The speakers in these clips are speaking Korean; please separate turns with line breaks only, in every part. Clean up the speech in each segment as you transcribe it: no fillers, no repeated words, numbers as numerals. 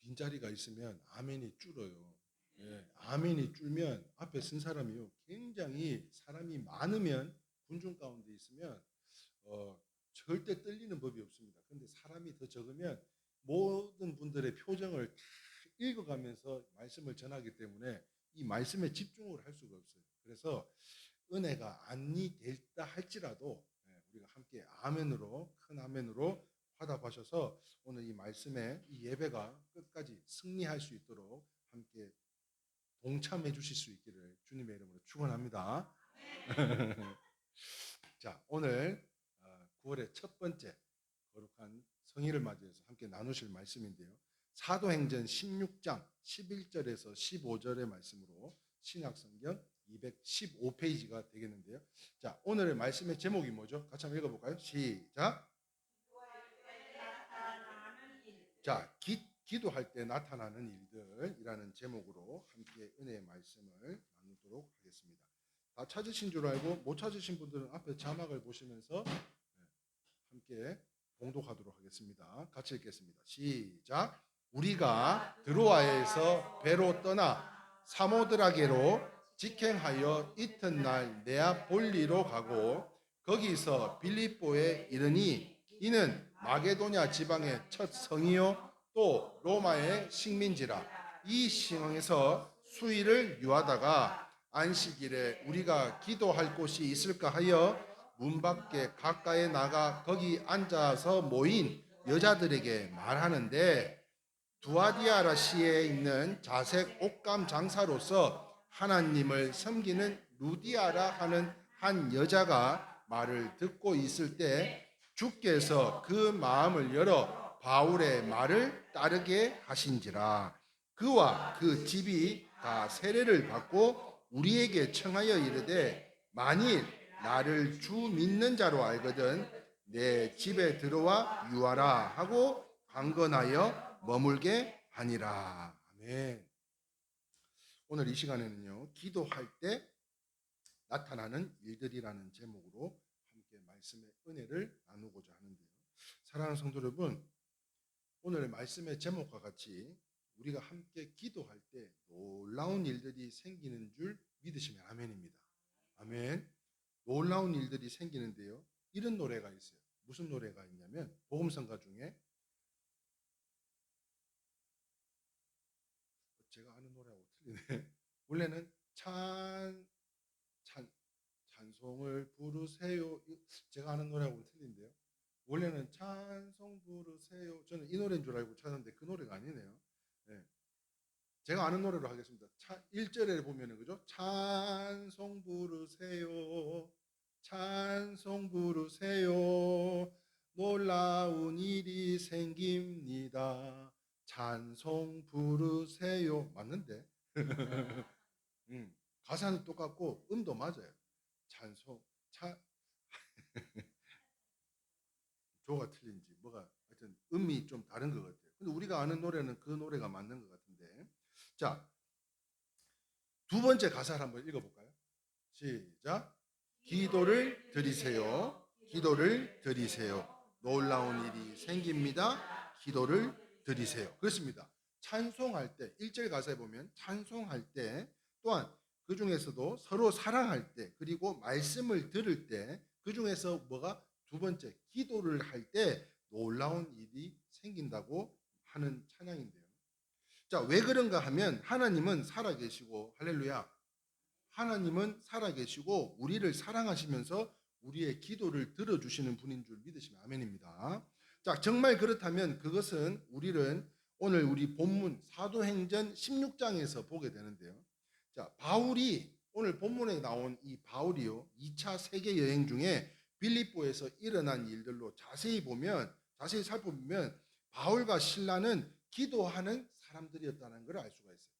빈자리가 있으면 아멘이 줄어요. 예, 아멘이 줄면 앞에 쓴 사람이요. 굉장히 사람이 많으면 군중 가운데 있으면 절대 떨리는 법이 없습니다. 근데 사람이 더 적으면 모든 분들의 표정을 다 읽어가면서 말씀을 전하기 때문에 이 말씀에 집중을 할 수가 없어요. 그래서 은혜가 안이 됐다 할지라도 우리가 함께 아멘으로, 큰 아멘으로 화답하셔서 오늘 이 말씀에 이 예배가 끝까지 승리할 수 있도록 함께 동참해 주실 수 있기를 주님의 이름으로 축원합니다. 자, 오늘 9월의 첫 번째 거룩한 성일을 맞이해서 함께 나누실 말씀인데요. 사도행전 16장 11절에서 15절의 말씀으로 신약성경 215페이지가 되겠는데요. 자, 오늘의 말씀의 제목이 뭐죠? 같이 한번 읽어볼까요? 시작. 자, 기도할 때 나타나는 일들이라는 제목으로 함께 은혜의 말씀을 나누도록 하겠습니다. 다 찾으신 줄 알고 못 찾으신 분들은 앞에 자막을 보시면서 함께 봉독하도록 하겠습니다. 같이 읽겠습니다. 시작. 우리가 드로아에서 배로 떠나 사모드라게로 직행하여 이튿날 네아폴리로 가고 거기서 빌립보에 이르니 이는 마게도냐 지방의 첫 성이요 또 로마의 식민지라. 이 시흥에서 수일을 유하다가 안식일에 우리가 기도할 곳이 있을까 하여 문 밖에 가까이 나가 거기 앉아서 모인 여자들에게 말하는데 두아디아라시에 있는 자색 옷감 장사로서 하나님을 섬기는 루디아라 하는 한 여자가 말을 듣고 있을 때 주께서 그 마음을 열어 바울의 말을 따르게 하신지라. 그와 그 집이 다 세례를 받고 우리에게 청하여 이르되 만일 나를 주 믿는 자로 알거든 내 집에 들어와 유하라 하고 강건하여 머물게 하니라. 아멘. 오늘 이 시간에는요, 기도할 때 나타나는 일들이라는 제목으로 함께 말씀의 은혜를 나누고자 하는데요. 사랑하는 성도 여러분, 오늘 말씀의 제목과 같이 우리가 함께 기도할 때 놀라운 일들이 생기는 줄 믿으시면 아멘입니다. 아멘. 놀라운 일들이 생기는데요. 이런 노래가 있어요. 무슨 노래가 있냐면 복음성가 중에 제가 아는 노래하고 틀리네. 원래는 찬송을 부르세요. 제가 아는 노래하고는 틀린데요. 원래는 찬송 부르세요. 저는 이 노래인 줄 알고 찾았는데 그 노래가 아니네요. 네. 제가 아는 노래로 하겠습니다. 1절에 보면은 그죠? 찬송 부르세요. 찬송 부르세요. 놀라운 일이 생깁니다. 찬송 부르세요. 맞는데? 가사는 똑같고 음도 맞아요. 찬송, 조가 틀린지 뭐가 하여튼 음이 좀 다른 것 같아요. 근데 우리가 아는 노래는 그 노래가 맞는 것 같은데. 자, 두 번째 가사를 한번 읽어볼까요? 시작. 기도를 드리세요. 기도를 드리세요. 놀라운 일이 생깁니다. 기도를 드리세요. 그렇습니다. 찬송할 때 1절 가사에 보면 찬송할 때 또한 그 중에서도 서로 사랑할 때 그리고 말씀을 들을 때 그 중에서 뭐가 두 번째 기도를 할 때 놀라운 일이 생긴다고 하는 찬양인데요. 자, 왜 그런가 하면 하나님은 살아계시고 할렐루야. 하나님은 살아계시고 우리를 사랑하시면서 우리의 기도를 들어주시는 분인 줄 믿으시면 아멘입니다. 자, 정말 그렇다면 그것은 우리는 오늘 우리 본문 사도행전 16장에서 보게 되는데요. 자, 바울이 오늘 본문에 나온 이 바울이요 2차 세계 여행 중에 빌립보에서 일어난 일들로 자세히 살펴보면 바울과 실라는 기도하는 사람들이었다는 걸 알 수가 있어요.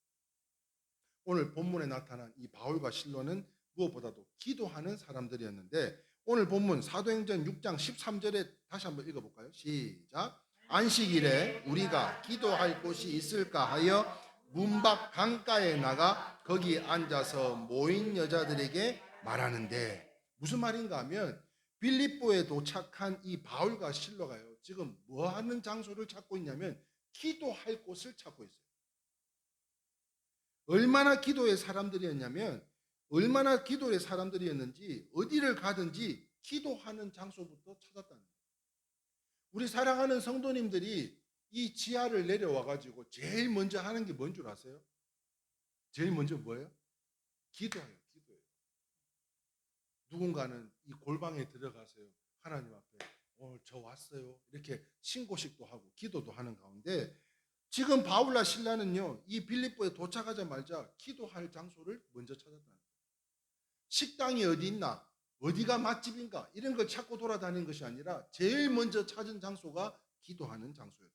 오늘 본문에 나타난 이 바울과 실로는 무엇보다도 기도하는 사람들이었는데 오늘 본문 사도행전 6장 13절에 다시 한번 읽어볼까요? 시작. 안식일에 우리가 기도할 곳이 있을까 하여 문밖 강가에 나가 거기 앉아서 모인 여자들에게 말하는데 무슨 말인가 하면 빌립보에 도착한 이 바울과 실로가요 지금 뭐하는 장소를 찾고 있냐면 기도할 곳을 찾고 있어요. 얼마나 기도의 사람들이었냐면 얼마나 기도의 사람들이었는지 어디를 가든지 기도하는 장소부터 찾았다는 거예요. 우리 사랑하는 성도님들이 이 지하를 내려와 가지고 제일 먼저 하는 게 뭔 줄 아세요? 제일 먼저 뭐예요? 기도해요. 기도해요. 누군가는 이 골방에 들어가서요. 하나님 앞에 오늘 저 왔어요. 이렇게 신고식도 하고 기도도 하는 가운데 지금 바울과 실라는요. 이 빌립보에 도착하자마자 기도할 장소를 먼저 찾았다는 거예요. 식당이 어디 있나? 어디가 맛집인가? 이런 걸 찾고 돌아다니는 것이 아니라 제일 먼저 찾은 장소가 기도하는 장소였다.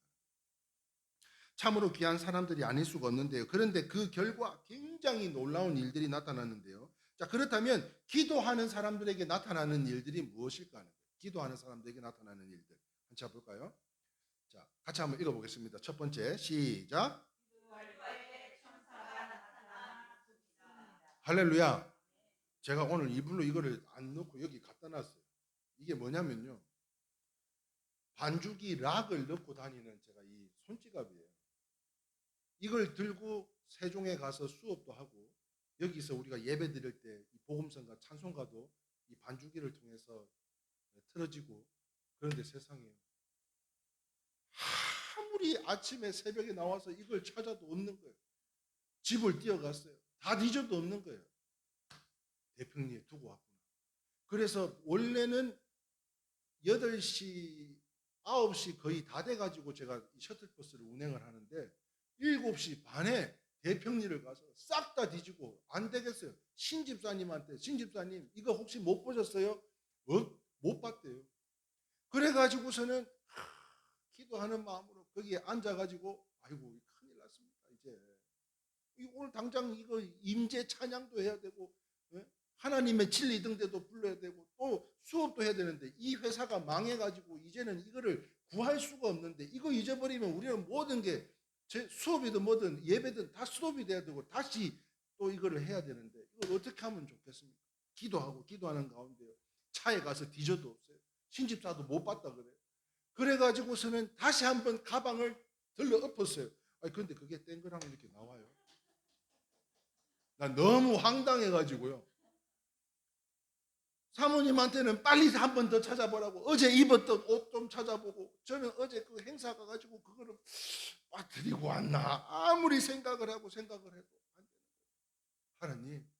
참으로 귀한 사람들이 아닐 수가 없는데요. 그런데 그 결과 굉장히 놀라운 일들이 나타났는데요. 자, 그렇다면 기도하는 사람들에게 나타나는 일들이 무엇일까 하는 거예요. 기도하는 사람들에게 나타나는 일들. 같이 볼까요? 자, 같이 한번 읽어보겠습니다. 첫 번째, 시작. 할렐루야. 제가 오늘 이불로 이거를 안 넣고 여기 갖다 놨어요. 이게 뭐냐면요. 반죽이 락을 넣고 다니는 제가 이 손지갑이에요. 이걸 들고 세종에 가서 수업도 하고 여기서 우리가 예배 드릴 때 이 복음성과 찬송가도 이 반주기를 통해서 틀어지고 그런데 세상에 아무리 아침에 새벽에 나와서 이걸 찾아도 없는 거예요. 집을 뛰어갔어요. 다 뒤져도 없는 거예요. 대평리에 두고 왔구나. 그래서 원래는 8시, 9시 거의 다 돼가지고 제가 셔틀버스를 운행을 하는데 7시 반에 대평리를 가서 싹 다 뒤지고 안 되겠어요. 신집사님한테 신집사님 이거 혹시 못 보셨어요? 못 봤대요. 그래가지고서는 기도하는 마음으로 거기에 앉아가지고 아이고 큰일 났습니다. 이제 오늘 당장 이거 임재 찬양도 해야 되고 하나님의 진리 등대도 불러야 되고 또 수업도 해야 되는데 이 회사가 망해가지고 이제는 이거를 구할 수가 없는데 이거 잊어버리면 우리는 모든 게 수업이든 뭐든 예배든 다 스톱이 돼야 되고 다시 또 이거를 해야 되는데 이걸 어떻게 하면 좋겠습니까? 기도하고 기도하는 가운데 차에 가서 뒤져도 없어요. 신집사도 못 봤다 그래요. 그래가지고서는 다시 한번 가방을 들러 엎었어요. 아니 근데 그게 땡그랑 이렇게 나와요. 난 너무 황당해가지고요. 사모님한테는 빨리 한 번 더 찾아보라고 어제 입었던 옷 좀 찾아보고 저는 어제 그 행사 가가지고 그거를 빠뜨리고 왔나 아무리 생각을 해도 안 되는 거예요. 하나님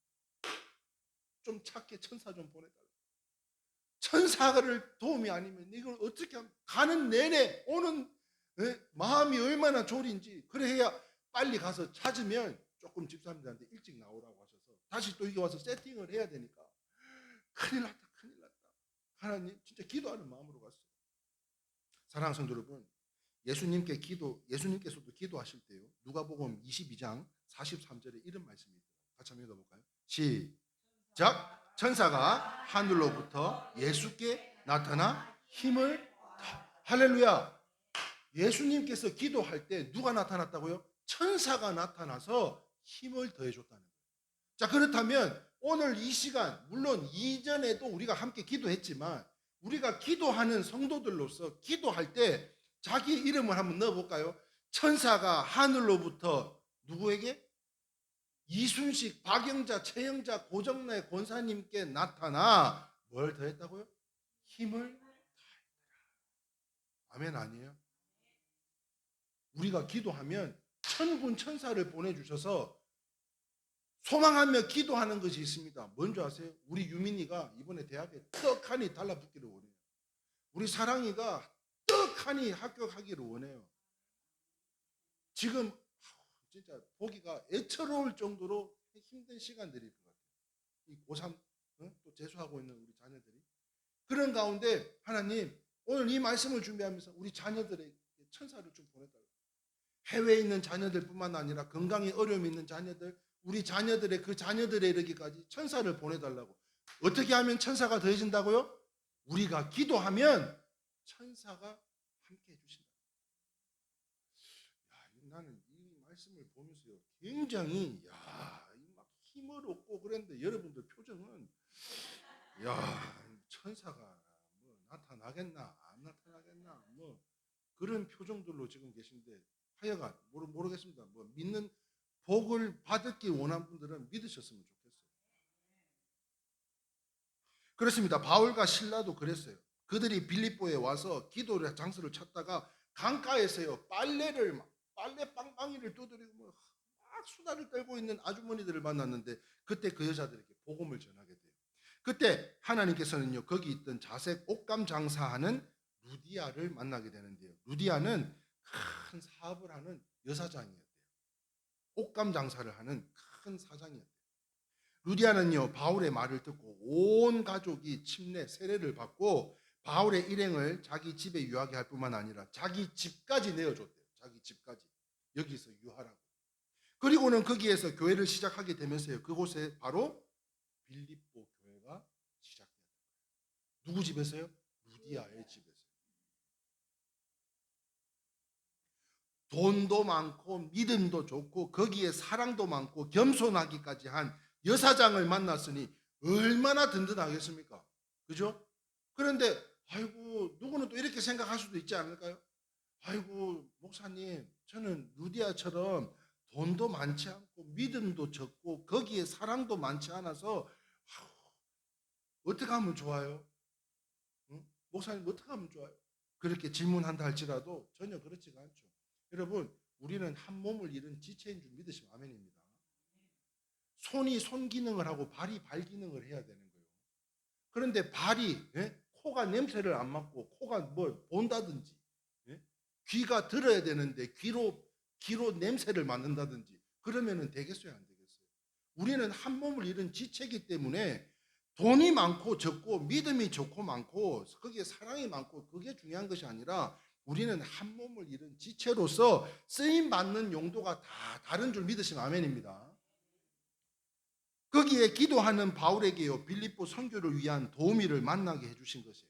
좀 찾게 천사 좀 보내달라. 천사를 도움이 아니면 이걸 어떻게 하면 가는 내내 오는 마음이 얼마나 졸인지 그래야 빨리 가서 찾으면 조금 집사님들한테 일찍 나오라고 하셔서 다시 또 이게 와서 세팅을 해야 되니까 큰일 났다. 하나님 진짜 기도하는 마음으로 갔어요. 사랑하는 성도 여러분, 예수님께서도 기도하실 때요. 누가복음 22장 43절에 이런 말씀이 있어요. 같이 한번 읽어볼까요? 시작. 천사가 하늘로부터 예수께 나타나 힘을 할렐루야. 예수님께서 기도할 때 누가 나타났다고요? 천사가 나타나서 힘을 더해줬다는 거예요. 자, 그렇다면 오늘 이 시간 물론 이전에도 우리가 함께 기도했지만 우리가 기도하는 성도들로서 기도할 때 자기 이름을 한번 넣어볼까요? 천사가 하늘로부터 누구에게? 이순식, 박영자, 최영자, 고정래 권사님께 나타나 뭘 더했다고요? 힘을 더했더라. 아멘 아니에요? 우리가 기도하면 천군 천사를 보내주셔서 소망하며 기도하는 것이 있습니다. 뭔지 아세요? 우리 유민이가 이번에 대학에 떡하니 달라붙기를 원해요. 우리 사랑이가 떡하니 합격하기를 원해요. 지금 진짜 보기가 애처로울 정도로 힘든 시간들일 것 같아요. 이 고3 또 재수하고 있는 우리 자녀들이 그런 가운데 하나님 오늘 이 말씀을 준비하면서 우리 자녀들에게 천사를 좀 보내달라고. 해외에 있는 자녀들뿐만 아니라 건강에 어려움이 있는 자녀들 우리 자녀들의 그 자녀들에 이르기까지 천사를 보내달라고. 어떻게 하면 천사가 더해진다고요? 우리가 기도하면 천사가 함께 해주신다. 나는 이 말씀을 보면서요 굉장히 막 힘을 얻고 그랬는데 여러분들 표정은 천사가 뭐 나타나겠나 안 나타나겠나 뭐 그런 표정들로 지금 계신데 하여간 모르겠습니다. 뭐 믿는 복을 받기 원하는 분들은 믿으셨으면 좋겠어요. 그렇습니다. 바울과 실라도 그랬어요. 그들이 빌립보에 와서 기도의 장소를 찾다가 강가에서요 빨래 빵빵이를 두드리고 막 수다를 떨고 있는 아주머니들을 만났는데 그때 그 여자들에게 복음을 전하게 돼요. 그때 하나님께서는요 거기 있던 자색 옷감 장사하는 루디아를 만나게 되는데요. 루디아는 큰 사업을 하는 여사장이었대요. 옷감 장사를 하는 큰 사장이었대요. 루디아는요 바울의 말을 듣고 온 가족이 침례 세례를 받고 바울의 일행을 자기 집에 유하게 할 뿐만 아니라 자기 집까지 내어줬대요. 자기 집까지 여기서 유하라고. 그리고는 거기에서 교회를 시작하게 되면서요 그곳에 바로 빌립보 교회가 시작돼요. 누구 집에서요? 루디아의 집에서. 돈도 많고 믿음도 좋고 거기에 사랑도 많고 겸손하기까지 한 여사장을 만났으니 얼마나 든든하겠습니까? 그죠? 그런데 아이고 누구는 또 이렇게 생각할 수도 있지 않을까요? 아이고 목사님 저는 루디아처럼 돈도 많지 않고 믿음도 적고 거기에 사랑도 많지 않아서 어떻게 하면 좋아요? 응? 목사님 어떻게 하면 좋아요? 그렇게 질문한다 할지라도 전혀 그렇지가 않죠. 여러분 우리는 한 몸을 이룬 지체인 줄 믿으시면 아멘입니다. 손이 손 기능을 하고 발이 발 기능을 해야 되는 거예요. 그런데 발이 코가 냄새를 안 맡고 코가 뭘 본다든지 귀가 들어야 되는데 귀로 냄새를 맡는다든지 그러면은 되겠어요 안 되겠어요? 우리는 한 몸을 이룬 지체이기 때문에 돈이 많고 적고 믿음이 좋고 많고 거기에 사랑이 많고 그게 중요한 것이 아니라 우리는 한 몸을 이룬 지체로서 쓰임 받는 용도가 다 다른 줄 믿으시면 아멘입니다. 거기에 기도하는 바울에게요 빌립보 선교를 위한 도우미를 만나게 해주신 것이에요.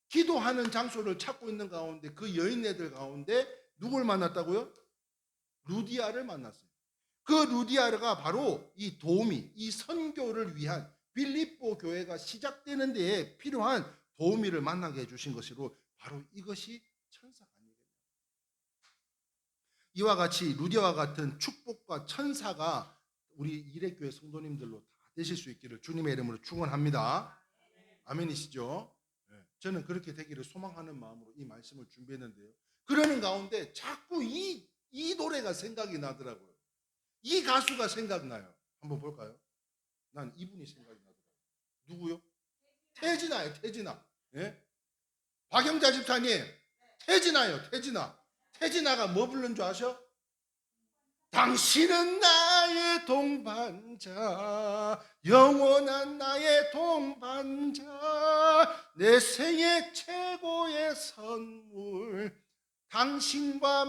기도하는 장소를 찾고 있는 가운데 그 여인네들 가운데 누굴 만났다고요? 루디아를 만났어요. 그 루디아가 바로 이 도우미, 이 선교를 위한 빌립보 교회가 시작되는 데에 필요한 도우미를 만나게 해주신 것으로 바로 이것이 천사가 아니겠냐. 이와 같이 루디아와 같은 축복과 천사가 우리 이레교회 성도님들로 다 되실 수 있기를 주님의 이름으로 축원합니다. 아멘이시죠? 저는 그렇게 되기를 소망하는 마음으로 이 말씀을 준비했는데요. 그러는 가운데 자꾸 이 노래가 생각이 나더라고요. 이 가수가 생각나요. 한번 볼까요? 난 이분이 생각이 나더라고요. 누구요? 태진아예요. 태진아. 예? 박영자 집사님. 태진아요. 태진아. 태진아가 뭐 부르는 줄 아셔? 당신은 나의 동반자, 영원한 나의 동반자, 내 생애 최고의 선물, 당신과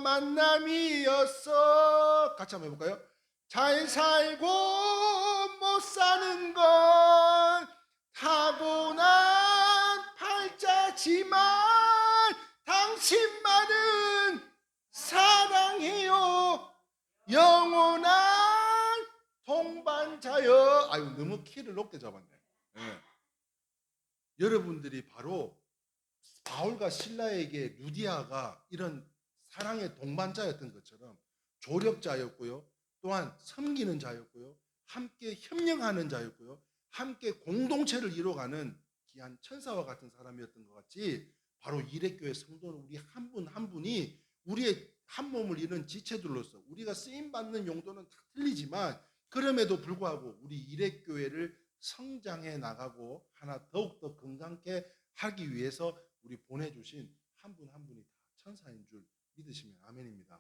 만남이었어. 같이 한번 해볼까요? 잘 살고 못 사는 건 타고난 팔자지만 당신만은 사랑해요. 영원한 동반자여. 아유 너무 키를 높게 잡았네. 네. 여러분들이 바로 바울과 실라에게 루디아가 이런 사랑의 동반자였던 것처럼 조력자였고요. 또한 섬기는 자였고요. 함께 협력하는 자였고요. 함께 공동체를 이뤄가는 귀한 천사와 같은 사람이었던 것 같이 바로 이레교회 성도는 우리 한 분 한 분이 우리의 한 몸을 이룬 지체들로서 우리가 쓰임받는 용도는 다 틀리지만 그럼에도 불구하고 우리 이레교회를 성장해 나가고 하나 더욱더 건강케 하기 위해서 우리 보내주신 한 분 한 분이 다 천사인 줄 믿으시면 아멘입니다.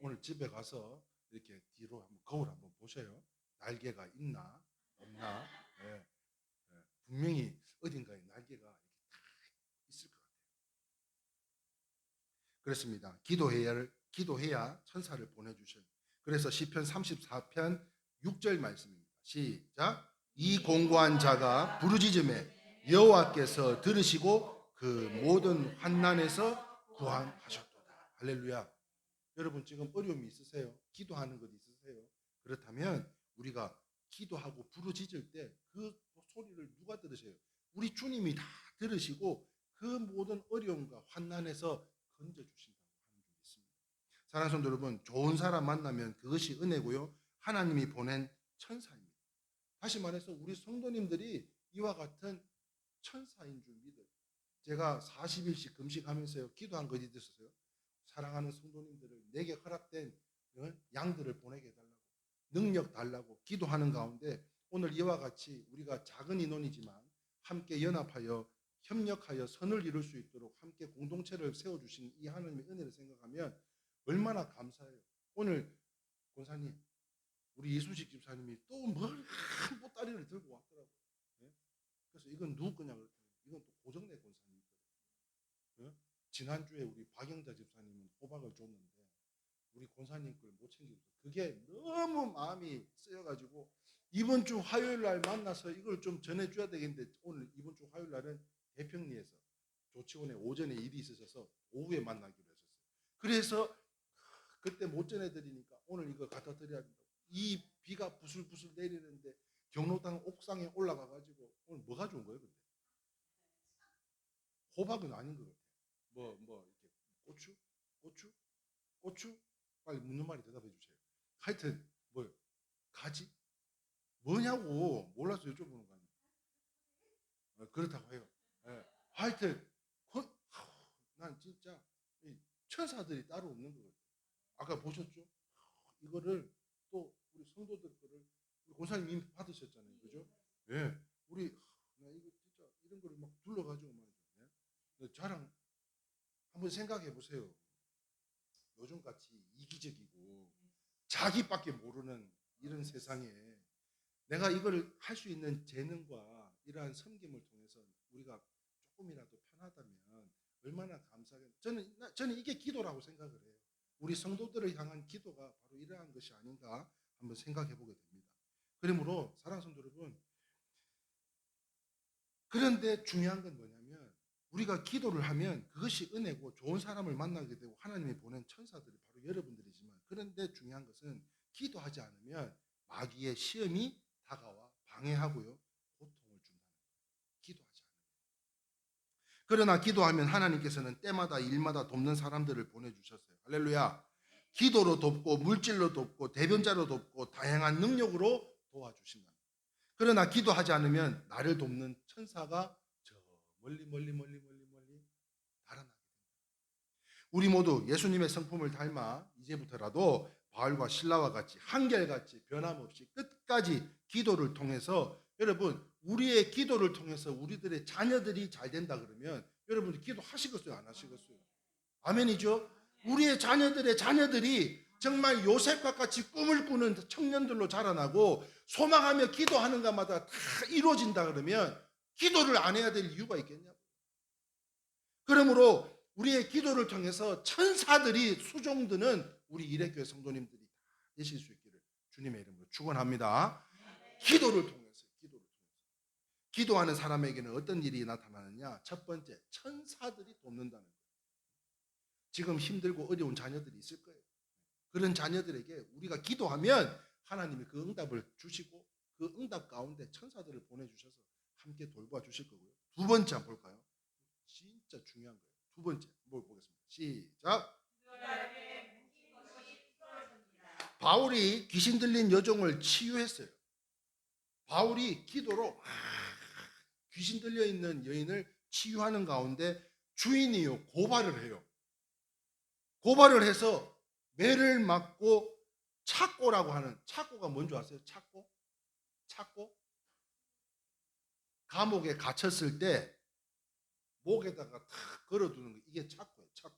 오늘 집에 가서 이렇게 뒤로 한번 거울 한번 보세요. 날개가 있나 없나. 네. 네. 분명히 어딘가에 날개가 있을 것 같아요. 그렇습니다. 기도해야 천사를 보내주셔요. 그래서 시편 34편 6절 말씀입니다. 시작. 이 공고한 자가 부르짖음에 여호와께서 들으시고 그 모든 환난에서 구원하셨도다. 할렐루야. 여러분 지금 어려움이 있으세요? 기도하는 것 있으세요? 그렇다면 우리가 기도하고 부르짖을 때 그 소리를 누가 들으세요? 우리 주님이 다 들으시고 그 모든 어려움과 환난에서 건져주신다고 하는 줄 믿습니다. 사랑하는 성도 여러분, 좋은 사람 만나면 그것이 은혜고요, 하나님이 보낸 천사입니다. 다시 말해서 우리 성도님들이 이와 같은 천사인 줄 믿어요. 제가 40일씩 금식하면서요, 기도한 것이 있었어요. 사랑하는 성도님들을 내게 허락된 양들을 보내게 해달라고, 능력 달라고 기도하는 가운데 오늘 이와 같이 우리가 작은 인원이지만 함께 연합하여 협력하여 선을 이룰 수 있도록 함께 공동체를 세워주신 이 하나님의 은혜를 생각하면 얼마나 감사해요. 오늘 권사님, 우리 이수식 집사님이 또 뭘 한 보따리를 들고 왔더라고요. 예? 그래서 이건 누구 거냐 그랬더니 이건 또 고정래 권사님 거예요. 예? 지난주에 우리 박영자 집사님은 호박을 줬는데 우리 권사님 걸 못 챙겨서 그게 너무 마음이 쓰여가지고 이번 주 화요일 날 만나서 이걸 좀 전해줘야 되겠는데 오늘 이번 주 화요일 날은 대평리에서 조치원에 오전에 일이 있으셔서 오후에 만나기로 했었어요. 그래서 그때 못 전해드리니까 오늘 이거 갖다 드려야 된다고. 이 비가 부슬부슬 내리는데 경로당 옥상에 올라가가지고 오늘 뭐가 좋은 거예요? 근데 호박은 아닌 것 같아요. 뭐 이렇게 고추? 빨리 묻는 말이 대답해 주세요. 하여튼 뭐요? 가지? 뭐냐고 몰라서 여쭤보는 거 아니에요. 그렇다고 해요. 예. 하여튼 난 진짜 천사들이 따로 없는 것 같아요. 아까 보셨죠? 이거를 또 우리 성도들 거를 우리 권사님 이미 받으셨잖아요, 그죠? 예. 우리 나 이거 진짜 이런 거를 막 둘러가지고 말이죠. 예? 자랑 한번 생각해 보세요. 요즘 같이 이기적이고 자기밖에 모르는 이런 세상에 내가 이걸 할 수 있는 재능과 이러한 섬김을 통해서 우리가 조금이라도 편하다면 얼마나 감사하겠어요. 저는 이게 기도라고 생각을 해요. 우리 성도들을 향한 기도가 바로 이러한 것이 아닌가 한번 생각해 보게 됩니다. 그러므로 사랑하는 성도 여러분, 그런데 중요한 건 뭐냐면 우리가 기도를 하면 그것이 은혜고 좋은 사람을 만나게 되고 하나님이 보낸 천사들이 바로 여러분들이지만, 그런데 중요한 것은 기도하지 않으면 마귀의 시험이 다가와 방해하고요, 고통을 준다는 거예요. 기도하지 않으면. 그러나 기도하면 하나님께서는 때마다 일마다 돕는 사람들을 보내주셨어요. 할렐루야. 기도로 돕고 물질로 돕고 대변자로 돕고 다양한 능력으로 도와주신다. 그러나 기도하지 않으면 나를 돕는 천사가 저 멀리 달아나게 됩니다. 우리 모두 예수님의 성품을 닮아 이제부터라도 바울과 실라와 같이 한결같이 변함없이 끝까지 기도를 통해서, 여러분 우리의 기도를 통해서 우리들의 자녀들이 잘 된다 그러면 여러분들 기도하시겠어요, 안 하시겠어요? 아멘이죠? 우리의 자녀들의 자녀들이 정말 요셉과 같이 꿈을 꾸는 청년들로 자라나고 소망하며 기도하는 것마다 다 이루어진다 그러면 기도를 안 해야 될 이유가 있겠냐고. 그러므로 우리의 기도를 통해서 천사들이 수종드는 우리 일회교회 성도님들이 다 되실 수 있기를 주님의 이름으로 축원합니다. 기도를 통해서 기도하는 사람에게는 어떤 일이 나타나느냐? 첫 번째, 천사들이 돕는다는 거예요. 지금 힘들고 어려운 자녀들이 있을 거예요. 그런 자녀들에게 우리가 기도하면 하나님이 그 응답을 주시고 그 응답 가운데 천사들을 보내주셔서 함께 돌봐 주실 거고요. 두 번째 한번 볼까요? 진짜 중요한 거예요. 두 번째 뭘 보겠습니다. 시작. 바울이 귀신 들린 여종을 치유했어요. 바울이 기도로 귀신 들려 있는 여인을 치유하는 가운데 주인이요 고발을 해요. 고발을 해서 매를 맞고 착고라고 하는, 착고가 뭔지 아세요? 착고? 감옥에 갇혔을 때 목에다가 탁 걸어두는 거, 이게 착고예요. 착고.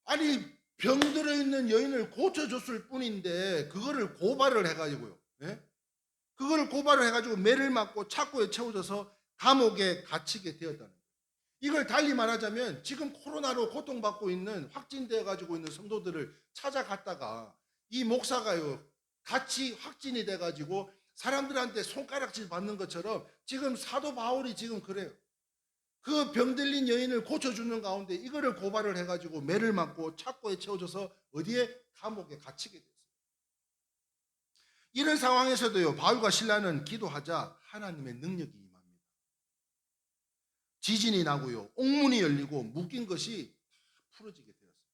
아니 병 들어있는 여인을 고쳐줬을 뿐인데 그거를 고발을 해가지고요. 예? 그거를 고발을 해가지고 매를 맞고 착고에 채워져서 감옥에 갇히게 되었다는 거예요. 이걸 달리 말하자면 지금 코로나로 고통받고 있는 확진되어 가지고 있는 성도들을 찾아갔다가 이 목사가요 같이 확진이 돼 가지고 사람들한테 손가락질 받는 것처럼 지금 사도 바울이 지금 그래요. 그 병들린 여인을 고쳐주는 가운데 이거를 고발을 해가지고 매를 맞고 착고에 채워져서 어디에? 감옥에 갇히게 됐어요. 이런 상황에서도요 바울과 실라는 기도하자 하나님의 능력이 임합니다. 지진이 나고요 옥문이 열리고 묶인 것이 다 풀어지게 되었어요.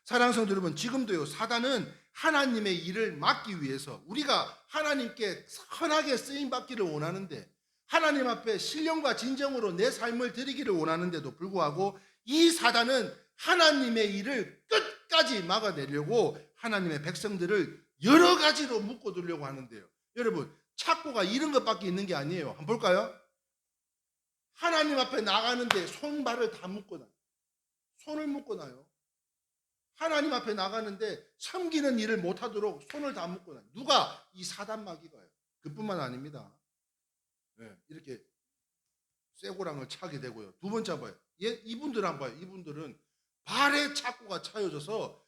사랑하는 성도 여러분, 지금도요, 사단은 하나님의 일을 막기 위해서 우리가 하나님께 선하게 쓰임받기를 원하는데, 하나님 앞에 신령과 진정으로 내 삶을 드리기를 원하는데도 불구하고 이 사단은 하나님의 일을 끝까지 막아내려고 하나님의 백성들을 여러 가지로 묶어두려고 하는데요. 여러분, 착고가 이런 것밖에 있는 게 아니에요. 한번 볼까요? 하나님 앞에 나가는데 손발을 다 묶어놔요. 손을 묶어놔요. 하나님 앞에 나가는데 섬기는 일을 못하도록 손을 다 묶어놔요. 누가? 이 사단 마귀가요. 그뿐만 아닙니다. 네, 이렇게 쇠고랑을 차게 되고요. 두 번째 봐요. 이분들 한번 봐요. 이분들은 발에 착고가 차여져서,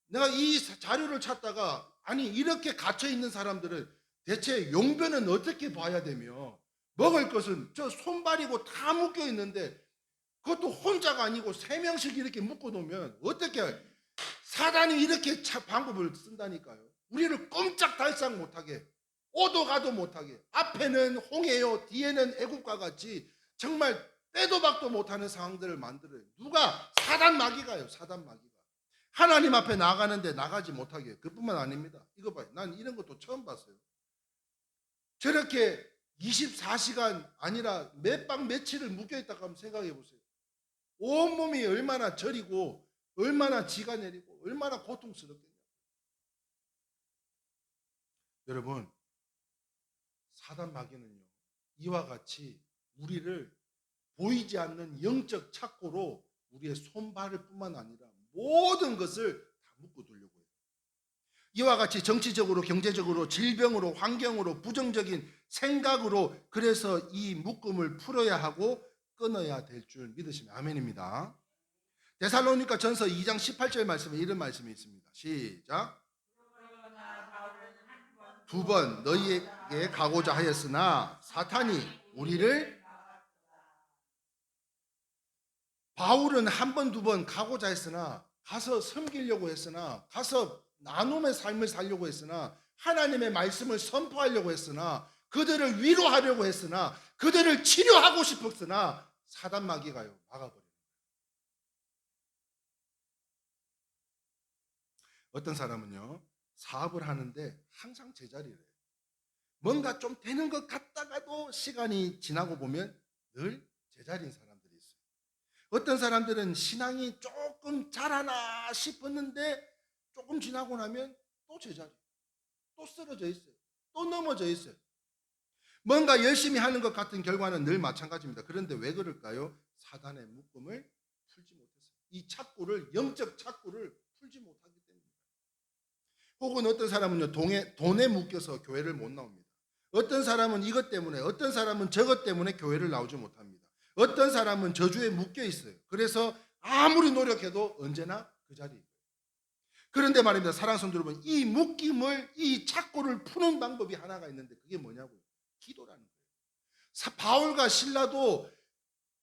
내가 이 자료를 찾다가, 아니 이렇게 갇혀 있는 사람들은 대체 용변은 어떻게 봐야 되며, 먹을 것은 저 손발이고 다 묶여 있는데, 그것도 혼자가 아니고 세 명씩 이렇게 묶어 놓으면 어떻게 해요? 사단이 이렇게 방법을 쓴다니까요. 우리를 꼼짝달싹 못하게, 오도 가도 못하게, 앞에는 홍해요, 뒤에는 애국과 같이 정말 빼도 박도 못하는 상황들을 만들어요. 누가? 사단 마귀가요. 사단 마귀가 하나님 앞에 나가는데 나가지 못하게. 그뿐만 아닙니다. 이거 봐요. 난 이런 것도 처음 봤어요. 저렇게 24시간 아니라 몇 박 며칠을 묶여있다고 한번 생각해 보세요. 온몸이 얼마나 저리고 얼마나 지가 내리고 얼마나 고통스럽겠냐. 여러분, 사단 마귀는요, 이와 같이 우리를 보이지 않는 영적 착고로 우리의 손발을 뿐만 아니라 모든 것을 다 묶어두려고 해요. 이와 같이 정치적으로, 경제적으로, 질병으로, 환경으로, 부정적인 생각으로, 그래서 이 묶음을 풀어야 하고 끊어야 될 줄 믿으시면 아멘입니다. 데살로니가 전서 2장 18절 말씀에 이런 말씀이 있습니다. 시작. 두 번 너희에게 가고자 하였으나 사탄이 우리를, 바울은 한 번, 두 번 가고자 했으나, 가서 섬기려고 했으나, 가서 나눔의 삶을 살려고 했으나, 하나님의 말씀을 선포하려고 했으나, 그들을 위로하려고 했으나, 그들을 치료하고 싶었으나 사단 마귀가요, 막아버려요. 어떤 사람은요, 사업을 하는데 항상 제자리래요. 뭔가 좀 되는 것 같다가도 시간이 지나고 보면 늘 제자리인 사람들이 있어요. 어떤 사람들은 신앙이 조금 자라나 싶었는데 조금 지나고 나면 또 제자리, 또 쓰러져 있어요. 또 넘어져 있어요. 뭔가 열심히 하는 것 같은 결과는 늘 마찬가지입니다. 그런데 왜 그럴까요? 사단의 묶음을 풀지 못했어요. 이 착고를, 영적 착고를 풀지 못하기 때문입니다. 혹은 어떤 사람은요, 돈에 묶여서 교회를 못 나옵니다. 어떤 사람은 이것 때문에, 어떤 사람은 저것 때문에 교회를 나오지 못합니다. 어떤 사람은 저주에 묶여 있어요. 그래서 아무리 노력해도 언제나 그 자리에 있어요. 그런데 말입니다, 사랑하는 성도 여러분, 이 묶임을, 이 착고를 푸는 방법이 하나가 있는데 그게 뭐냐고요? 기도라는 거예요. 바울과 실라도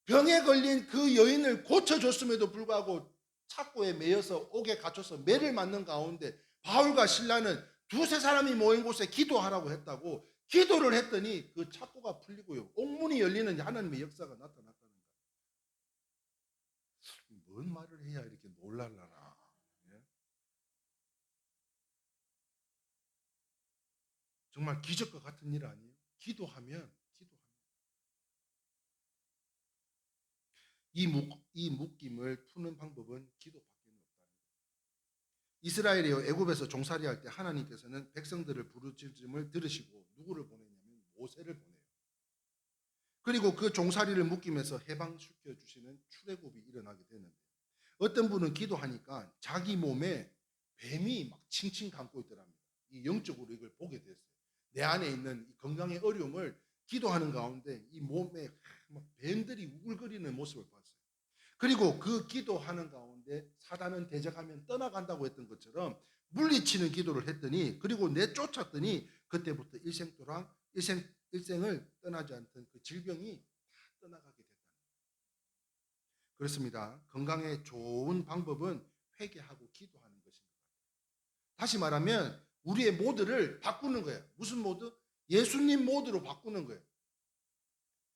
병에 걸린 그 여인을 고쳐줬음에도 불구하고 착고에 매여서 옥에 갇혀서 매를 맞는 가운데 바울과 실라는 두세 사람이 모인 곳에 기도하라고 했다고, 기도를 했더니 그 착고가 풀리고요, 옥문이 열리는 하나님의 역사가 나타났다는 거예요. 뭔 말을 해야 이렇게 놀랄라나. 정말 기적과 같은 일 아니에요? 기도하면 이 묶임을 푸는 방법은 기도밖에 없다는 거예요. 이스라엘이 애굽에서 종살이할 때 하나님께서는 백성들을 부르짖음을 들으시고 누구를 보내냐면 모세를 보내요. 그리고 그 종살이를 묶임에서 해방시켜 주시는 출애굽이 일어나게 되는데, 어떤 분은 기도하니까 자기 몸에 뱀이 막 칭칭 감고 있더랍니다. 이 영적으로 이걸 보게 됐어요. 내 안에 있는 이 건강의 어려움을 기도하는 가운데 이 몸에 막 뱀들이 우글거리는 모습을 봤어요. 그리고 그 기도하는 가운데 사단은 대적하면 떠나간다고 했던 것처럼 물리치는 기도를 했더니, 그리고 내쫓았더니 그때부터 일생을 떠나지 않던 그 질병이 다 떠나가게 됐다는 거예요. 그렇습니다. 건강에 좋은 방법은 회개하고 기도하는 것입니다. 다시 말하면 우리의 모드를 바꾸는 거예요. 무슨 모드? 예수님 모드로 바꾸는 거예요.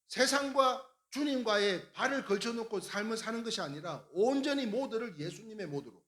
세상과 주님과의 발을 걸쳐놓고 삶을 사는 것이 아니라 온전히 모드를 예수님의 모드로.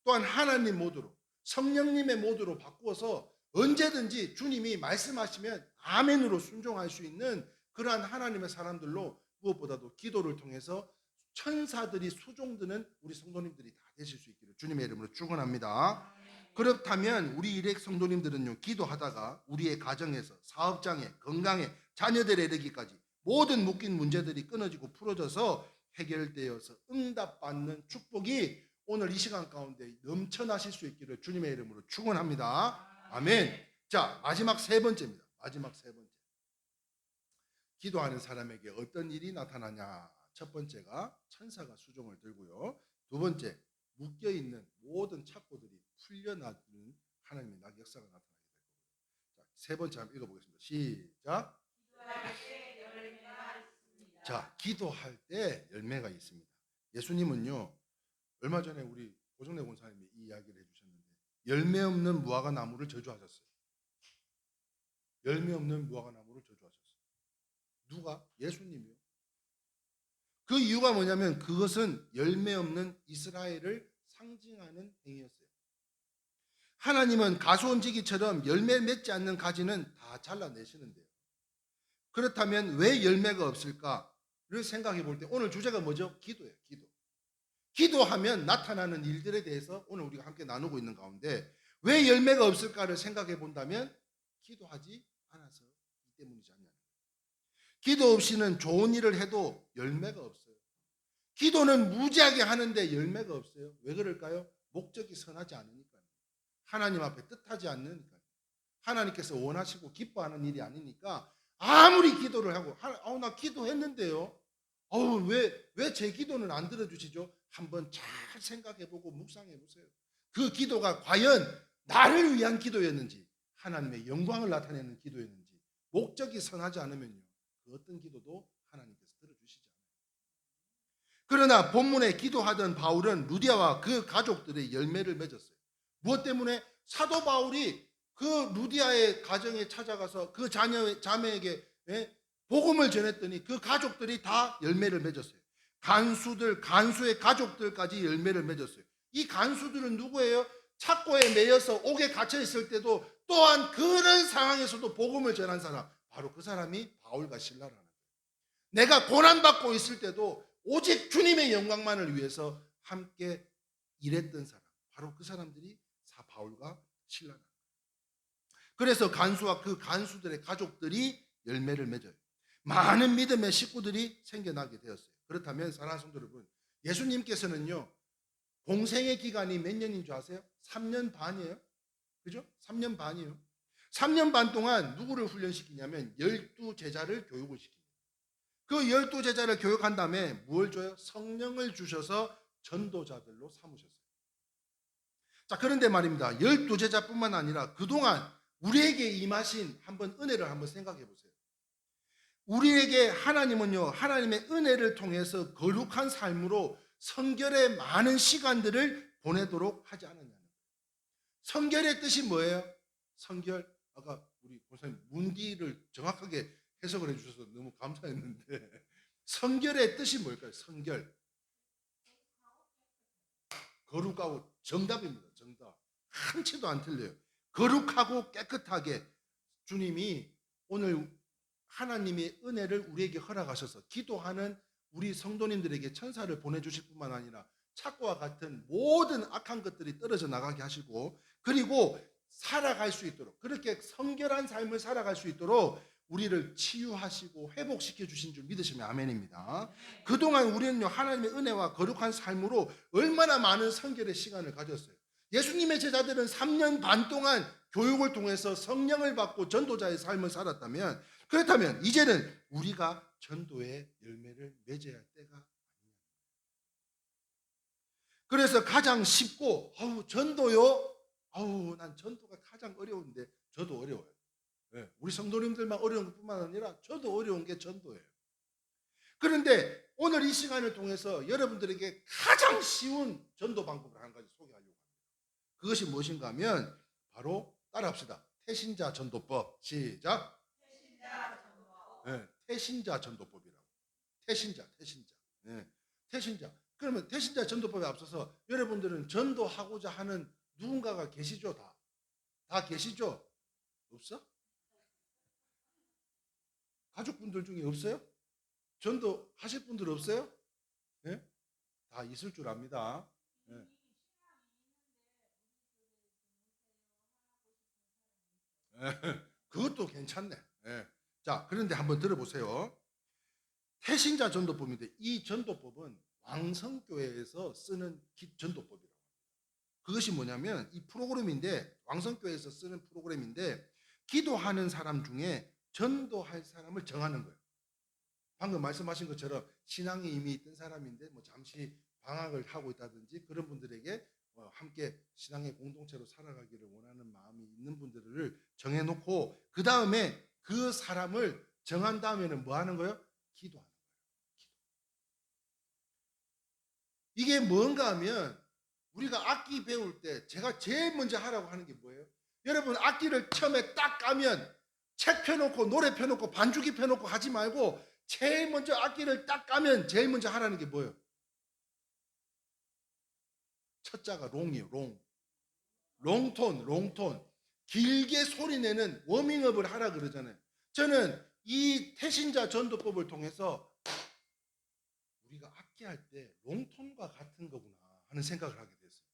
또한 하나님 모드로, 성령님의 모드로 바꾸어서 언제든지 주님이 말씀하시면 아멘으로 순종할 수 있는 그러한 하나님의 사람들로, 무엇보다도 기도를 통해서 천사들이 수종드는 우리 성도님들이 다 되실 수 있기를 주님의 이름으로 축원합니다. 그렇다면 우리 일렉 성도님들은요, 기도하다가 우리의 가정에서, 사업장에, 건강에, 자녀들에 이르기까지 모든 묶인 문제들이 끊어지고 풀어져서 해결되어서 응답받는 축복이 오늘 이 시간 가운데 넘쳐나실 수 있기를 주님의 이름으로 축원합니다. 아멘. 자, 마지막 세 번째입니다. 마지막 세 번째. 기도하는 사람에게 어떤 일이 나타나냐? 첫 번째가 천사가 수종을 들고요. 두 번째, 묶여있는 모든 착고들이 풀려나는 하나님의 역사가 나타나게 될 거고요. 자, 세 번째 한번 읽어보겠습니다. 시작. 자, 기도할 때 열매가 있습니다. 예수님은요, 얼마 전에 우리 고정래 권사님이 이 이야기를 해주셨는데, 열매 없는 무화과 나무를 저주하셨어요. 열매 없는 무화과 나무를 저주하셨어요. 누가? 예수님이요. 그 이유가 뭐냐면 그것은 열매 없는 이스라엘을 상징하는 행위였어요. 하나님은 가수원지기처럼 열매 맺지 않는 가지는 다 잘라내시는데요. 그렇다면 왜 열매가 없을까를 생각해 볼 때 오늘 주제가 뭐죠? 기도예요. 기도. 기도하면 나타나는 일들에 대해서 오늘 우리가 함께 나누고 있는 가운데 왜 열매가 없을까를 생각해 본다면 기도하지 않아서 이 때문이지 않냐. 기도 없이는 좋은 일을 해도 열매가 없어요. 기도는 무지하게 하는데 열매가 없어요. 왜 그럴까요? 목적이 선하지 않으니까요. 하나님 앞에 뜻하지 않으니까요. 하나님께서 원하시고 기뻐하는 일이 아니니까 아무리 기도를 하고 나 기도했는데요. 왜 제 기도는 안 들어주시죠? 한번 잘 생각해보고 묵상해보세요. 그 기도가 과연 나를 위한 기도였는지, 하나님의 영광을 나타내는 기도였는지, 목적이 선하지 않으면요, 그 어떤 기도도 하나님께서 들어주시지 않아요. 그러나 본문에 기도하던 바울은 루디아와 그 가족들의 열매를 맺었어요. 무엇 때문에? 사도 바울이 그 루디아의 가정에 찾아가서 그 자매에게 복음을 전했더니 그 가족들이 다 열매를 맺었어요. 간수의 가족들까지 열매를 맺었어요. 이 간수들은 누구예요? 착고에 매여서 옥에 갇혀 있을 때도 또한 그런 상황에서도 복음을 전한 사람, 바로 그 사람이 바울과 실라라는 거예요. 내가 고난받고 있을 때도 오직 주님의 영광만을 위해서 함께 일했던 사람, 바로 그 사람들이 바울과 실라라는 거예요. 그래서 간수와 그 간수들의 가족들이 열매를 맺어요. 많은 믿음의 식구들이 생겨나게 되었어요. 그렇다면 사랑하는 성도 여러분, 예수님께서는요, 공생의 기간이 몇 년인 줄 아세요? 3년 반이에요. 그죠? 3년 반이에요. 3년 반 동안 누구를 훈련시키냐면 12제자를 교육을 시킵니다. 그 12제자를 교육한 다음에 뭘 줘요? 성령을 주셔서 전도자들로 삼으셨어요. 자, 그런데 말입니다. 12제자뿐만 아니라 그동안 우리에게 임하신 은혜를 한번 생각해 보세요. 우리에게 하나님은요, 하나님의 은혜를 통해서 거룩한 삶으로 성결의 많은 시간들을 보내도록 하지 않았냐는 거예요. 성결의 뜻이 뭐예요? 성결, 아까 우리 권사님 문디를 정확하게 해석을 해주셔서 너무 감사했는데 성결의 뜻이 뭘까요? 성결, 거룩하고, 정답입니다. 정답. 한치도 안 틀려요. 거룩하고 깨끗하게 주님이 오늘 하나님의 은혜를 우리에게 허락하셔서 기도하는 우리 성도님들에게 천사를 보내주실 뿐만 아니라 착고와 같은 모든 악한 것들이 떨어져 나가게 하시고, 그리고 살아갈 수 있도록, 그렇게 성결한 삶을 살아갈 수 있도록 우리를 치유하시고 회복시켜 주신 줄 믿으시면 아멘입니다. 그동안 우리는요, 하나님의 은혜와 거룩한 삶으로 얼마나 많은 성결의 시간을 가졌어요. 예수님의 제자들은 3년 반 동안 교육을 통해서 성령을 받고 전도자의 삶을 살았다면, 그렇다면 이제는 우리가 전도의 열매를 맺어야 할 때가 아니냐. 그래서 가장 쉽고 전도요? 난 전도가 가장 어려운데. 저도 어려워요. 우리 성도님들만 어려운 것뿐만 아니라 저도 어려운 게 전도예요. 그런데 오늘 이 시간을 통해서 여러분들에게 가장 쉬운 전도 방법을 한 가지 소개하려고 합니다. 그것이 무엇인가 하면 바로 따라합시다. 태신자 전도법. 시작. 태신자 전도법이라고. 태신자. 태신자. 그러면 태신자 전도법에 앞서서 여러분들은 전도하고자 하는 누군가가 계시죠? 다 계시죠? 없어? 가족분들 중에 없어요? 전도하실 분들 없어요? 네? 다 있을 줄 압니다. 네. 그것도 괜찮네. 네. 자, 그런데 한번 들어보세요. 태신자 전도법인데 이 전도법은 왕성교회에서 쓰는 전도법이라고. 그것이 뭐냐면 이 프로그램인데 왕성교회에서 쓰는 프로그램인데 기도하는 사람 중에 전도할 사람을 정하는 거예요. 방금 말씀하신 것처럼 신앙이 이미 있던 사람인데 뭐 잠시 방학을 하고 있다든지 그런 분들에게 함께 신앙의 공동체로 살아가기를 원하는 마음이 있는 분들을 정해놓고 그 다음에 그 사람을 정한 다음에는 뭐 하는 거예요? 기도하는 거예요. 이게 뭔가 하면 우리가 악기 배울 때 제가 제일 먼저 하라고 하는 게 뭐예요? 여러분 악기를 처음에 딱 까면 책 펴놓고 노래 펴놓고 반주기 펴놓고 하지 말고 제일 먼저 악기를 딱 까면 제일 먼저 하라는 게 뭐예요? 첫 자가 롱이에요. 롱톤. 길게 소리내는 워밍업을 하라 그러잖아요. 저는 이 태신자 전도법을 통해서 우리가 악기할 때 롱톤과 같은 거구나 하는 생각을 하게 됐어요.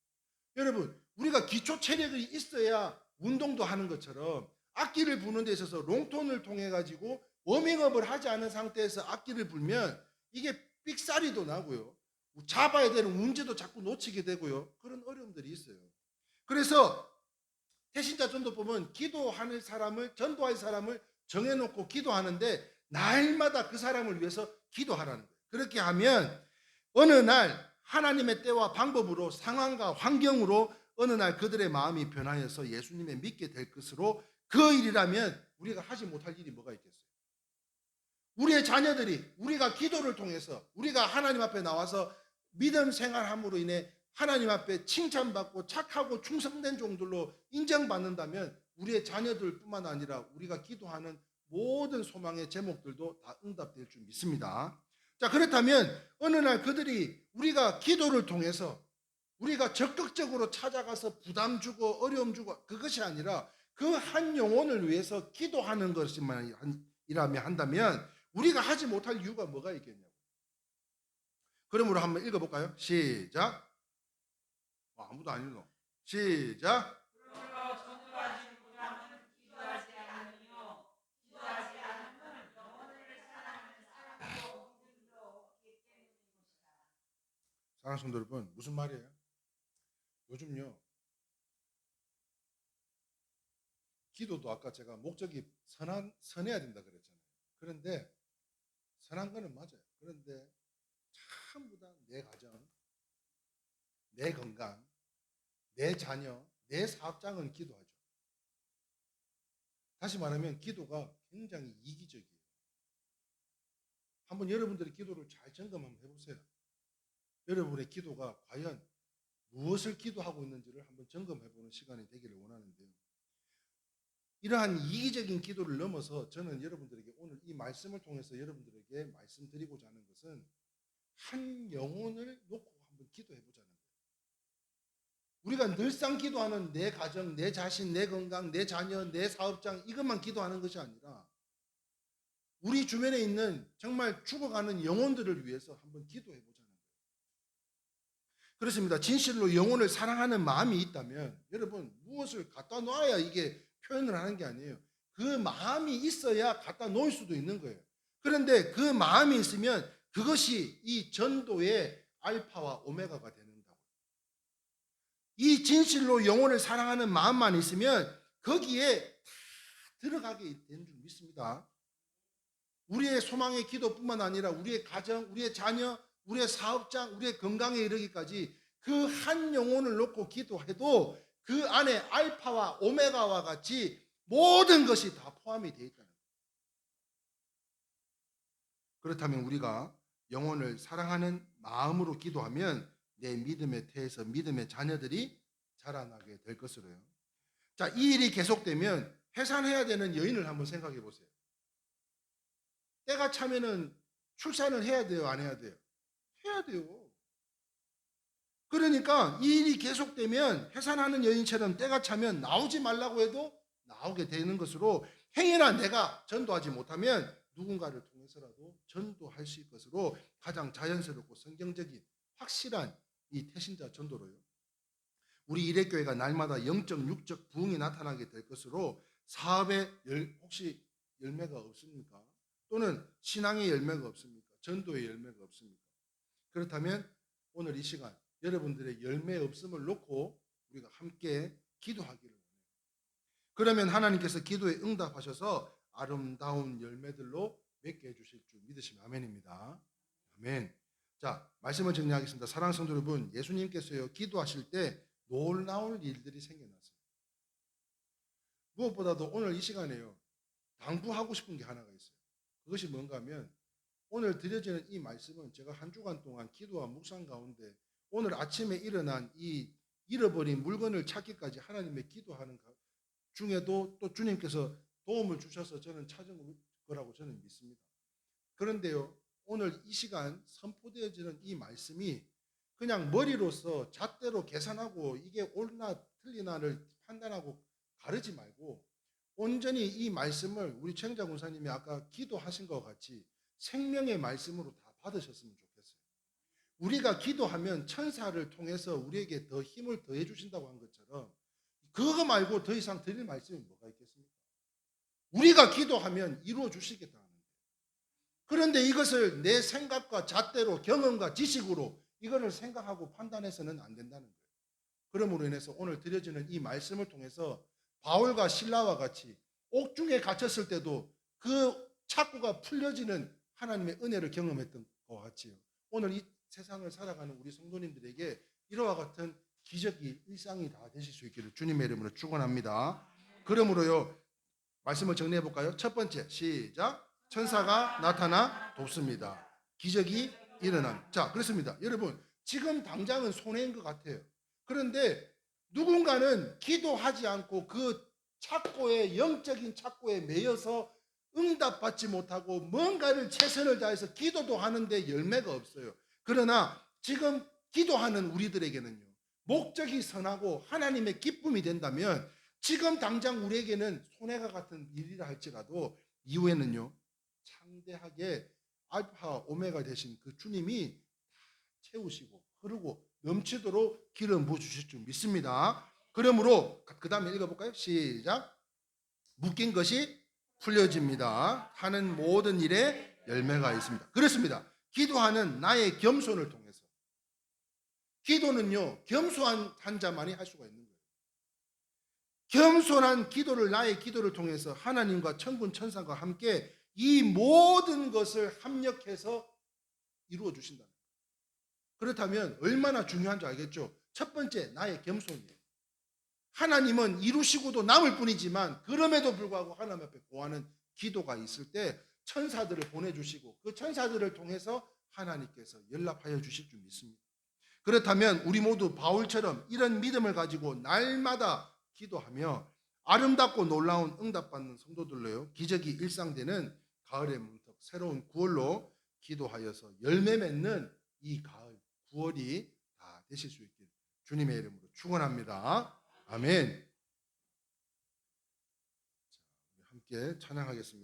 여러분 우리가 기초 체력이 있어야 운동도 하는 것처럼 악기를 부는 데 있어서 롱톤을 통해 가지고 워밍업을 하지 않은 상태에서 악기를 불면 이게 삑사리도 나고요. 잡아야 되는 문제도 자꾸 놓치게 되고요. 그런 어려움들이 있어요. 그래서 태신자 전도법은 기도하는 사람을 전도할 사람을 정해놓고 기도하는데 날마다 그 사람을 위해서 기도하라는 거예요. 그렇게 하면 어느 날 하나님의 때와 방법으로 상황과 환경으로 어느 날 그들의 마음이 변하여서 예수님을 믿게 될 것으로 그 일이라면 우리가 하지 못할 일이 뭐가 있겠어요? 우리의 자녀들이 우리가 기도를 통해서 우리가 하나님 앞에 나와서 믿음 생활함으로 인해 하나님 앞에 칭찬받고 착하고 충성된 종들로 인정받는다면 우리의 자녀들뿐만 아니라 우리가 기도하는 모든 소망의 제목들도 다 응답될 줄 믿습니다. 자, 그렇다면 어느 날 그들이 우리가 기도를 통해서 우리가 적극적으로 찾아가서 부담 주고 어려움 주고 그것이 아니라 그 한 영혼을 위해서 기도하는 것이만이라면 한다면 우리가 하지 못할 이유가 뭐가 있겠냐고. 그러므로 한번 읽어볼까요? 시작. 아무도 안 읽어. 시작. 사랑하는 성도 여러분, 무슨 말이에요? 요즘요 기도도 아까 제가 목적이 선해야 된다 그랬잖아요. 그런데 선한 거는 맞아요. 그런데 전부 다 내 가정, 내 건강, 내 자녀, 내 사업장은 기도하죠. 다시 말하면 기도가 굉장히 이기적이에요. 한번 여러분들이 기도를 잘 점검 한번 해보세요. 여러분의 기도가 과연 무엇을 기도하고 있는지를 한번 점검해보는 시간이 되기를 원하는데요. 이러한 이기적인 기도를 넘어서 저는 여러분들에게 오늘 이 말씀을 통해서 여러분들에게 말씀드리고자 하는 것은 한 영혼을 놓고 한번 기도해보자는 거예요. 우리가 늘상 기도하는 내 가정, 내 자신, 내 건강, 내 자녀, 내 사업장 이것만 기도하는 것이 아니라 우리 주변에 있는 정말 죽어가는 영혼들을 위해서 한번 기도해보자는 거예요. 그렇습니다. 진실로 영혼을 사랑하는 마음이 있다면 여러분 무엇을 갖다 놔야 이게 표현을 하는 게 아니에요. 그 마음이 있어야 갖다 놓을 수도 있는 거예요. 그런데 그 마음이 있으면 그것이 이 전도의 알파와 오메가가 된다고. 이 진실로 영혼을 사랑하는 마음만 있으면 거기에 다 들어가게 되는 줄 믿습니다. 우리의 소망의 기도뿐만 아니라 우리의 가정, 우리의 자녀, 우리의 사업장, 우리의 건강에 이르기까지 그 한 영혼을 놓고 기도해도 그 안에 알파와 오메가와 같이 모든 것이 다 포함이 되어 있다는 거예요. 그렇다면 우리가 영혼을 사랑하는 마음으로 기도하면 내 믿음의 태에서 믿음의 자녀들이 자라나게 될 것으로요. 자, 이 일이 계속되면 해산해야 되는 여인을 한번 생각해 보세요. 때가 차면은 출산을 해야 돼요, 안 해야 돼요? 해야 돼요. 그러니까 이 일이 계속되면 해산하는 여인처럼 때가 차면 나오지 말라고 해도 나오게 되는 것으로, 행여나 내가 전도하지 못하면 누군가를 통해서라도 전도할 수 있을 것으로 가장 자연스럽고 성경적인 확실한 이 태신자 전도로요. 우리 일회교회가 날마다 영적 육적 부흥이 나타나게 될 것으로, 사업에 혹시 열매가 없습니까? 또는 신앙의 열매가 없습니까? 전도의 열매가 없습니까? 그렇다면 오늘 이 시간 여러분들의 열매 없음을 놓고 우리가 함께 기도하기를 원해요. 그러면 하나님께서 기도에 응답하셔서 아름다운 열매들로 맺게 해주실 줄 믿으시면 아멘입니다. 아멘. 자, 말씀을 정리하겠습니다. 사랑하는 성도 여러분, 예수님께서요 기도하실 때 놀라운 일들이 생겨났어요. 무엇보다도 오늘 이 시간에요 당부하고 싶은 게 하나가 있어요. 그것이 뭔가 하면, 오늘 드려지는 이 말씀은 제가 한 주간 동안 기도와 묵상 가운데 오늘 아침에 일어난 이 잃어버린 물건을 찾기까지 하나님의 기도하는 중에도 또 주님께서 도움을 주셔서 저는 찾은 거라고 저는 믿습니다. 그런데요, 오늘 이 시간 선포되어지는 이 말씀이 그냥 머리로서 잣대로 계산하고 이게 옳나 틀리나를 판단하고 가르지 말고, 온전히 이 말씀을 우리 최영자 권사님이 아까 기도하신 것 같이 생명의 말씀으로 다 받으셨으면 좋겠어요. 우리가 기도하면 천사를 통해서 우리에게 더 힘을 더해 주신다고 한 것처럼, 그거 말고 더 이상 드릴 말씀이 뭐가 있겠습니까? 우리가 기도하면 이루어 주시겠다 하는데, 그런데 이것을 내 생각과 잣대로 경험과 지식으로 이거를 생각하고 판단해서는 안 된다는 거예요. 그러므로 인해서 오늘 드려지는 이 말씀을 통해서 바울과 실라와 같이 옥중에 갇혔을 때도 그 착고가 풀려지는 하나님의 은혜를 경험했던 것 같지요. 오늘 이 세상을 살아가는 우리 성도님들에게 이와 같은 기적이 일상이 다 되실 수 있기를 주님의 이름으로 축원합니다. 그러므로요, 말씀을 정리해 볼까요? 첫 번째, 시작. 천사가 나타나 돕습니다. 기적이 일어남. 자, 그렇습니다. 여러분, 지금 당장은 손해인 것 같아요. 그런데 누군가는 기도하지 않고 그 착고에, 영적인 착고에 매여서 응답받지 못하고 뭔가를 최선을 다해서 기도도 하는데 열매가 없어요. 그러나 지금 기도하는 우리들에게는요, 목적이 선하고 하나님의 기쁨이 된다면 지금 당장 우리에게는 손해가 같은 일이라 할지라도 이후에는요, 창대하게 알파 오메가 되신 그 주님이 채우시고 흐르고 넘치도록 기름 부어주실 줄 믿습니다. 그러므로 그 다음에 읽어볼까요? 시작. 묶인 것이 풀려집니다. 하는 모든 일에 열매가 있습니다. 그렇습니다. 기도하는 나의 겸손을 통해서, 기도는요 겸손한 자만이 할 수가 있는 거예요. 겸손한 기도를, 나의 기도를 통해서 하나님과 천군 천사가 함께 이 모든 것을 합력해서 이루어 주신다는 거예요. 그렇다면 얼마나 중요한지 알겠죠? 첫 번째, 나의 겸손이에요. 하나님은 이루시고도 남을 뿐이지만 그럼에도 불구하고 하나님 앞에 구하는 기도가 있을 때 천사들을 보내주시고 그 천사들을 통해서 하나님께서 연락하여 주실 줄 믿습니다. 그렇다면 우리 모두 바울처럼 이런 믿음을 가지고 날마다 기도하며 아름답고 놀라운 응답받는 성도들로요, 기적이 일상되는 가을의 문턱, 새로운 9월로 기도하여서 열매 맺는 이 가을 9월이 다 되실 수 있길 주님의 이름으로 축원합니다. 아멘. 자, 함께 찬양하겠습니다.